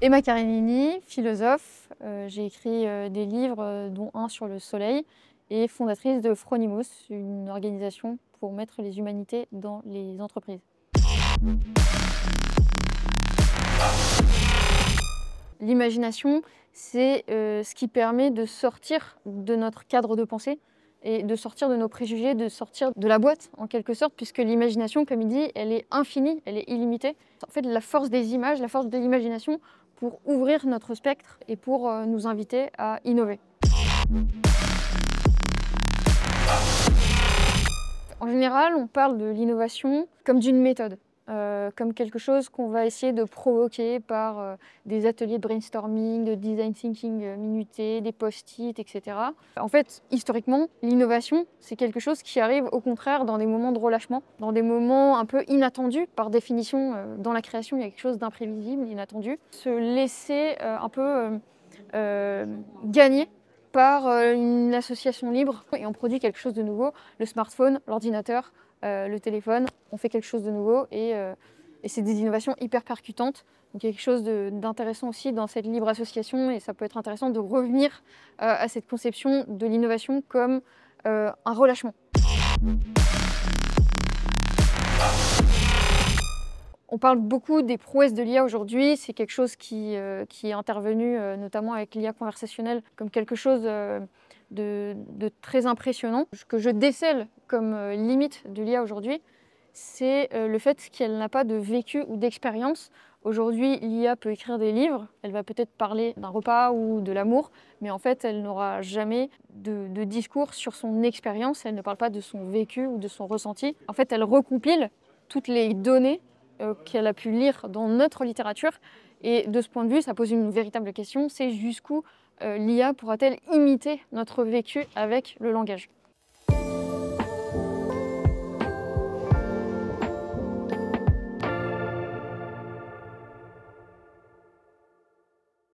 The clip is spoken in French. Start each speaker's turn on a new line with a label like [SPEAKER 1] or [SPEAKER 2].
[SPEAKER 1] Emma Karenini, philosophe. J'ai écrit des livres, dont un sur le soleil, et fondatrice de Phronimos, une organisation pour mettre les humanités dans les entreprises. L'imagination, c'est ce qui permet de sortir de notre cadre de pensée et de sortir de nos préjugés, de sortir de la boîte en quelque sorte, puisque l'imagination, comme il dit, elle est infinie, elle est illimitée. En fait, la force des images, la force de l'imagination pour ouvrir notre spectre et pour nous inviter à innover. En général, on parle de l'innovation comme d'une méthode. Comme quelque chose qu'on va essayer de provoquer par des ateliers de brainstorming, de design thinking minuté, des post-it, etc. En fait, historiquement, l'innovation, c'est quelque chose qui arrive au contraire dans des moments de relâchement, dans des moments un peu inattendus. Par définition, dans la création, il y a quelque chose d'imprévisible, inattendu. Se laisser un peu gagner par une association libre et on produit quelque chose de nouveau. Le smartphone, l'ordinateur, le téléphone, on fait quelque chose de nouveau et c'est des innovations hyper percutantes. Donc il y a quelque chose d'intéressant aussi dans cette libre association et ça peut être intéressant de revenir à cette conception de l'innovation comme un relâchement. On parle beaucoup des prouesses de l'IA aujourd'hui, c'est quelque chose qui est intervenu notamment avec l'IA conversationnelle comme quelque chose de très impressionnant. Ce que je décèle comme limite de l'IA aujourd'hui, c'est le fait qu'elle n'a pas de vécu ou d'expérience. Aujourd'hui, l'IA peut écrire des livres, elle va peut-être parler d'un repas ou de l'amour, mais en fait, elle n'aura jamais de discours sur son expérience, elle ne parle pas de son vécu ou de son ressenti. En fait, elle recompile toutes les données qu'elle a pu lire dans notre littérature. Et de ce point de vue, ça pose une véritable question, c'est jusqu'où l'IA pourra-t-elle imiter notre vécu avec le langage ?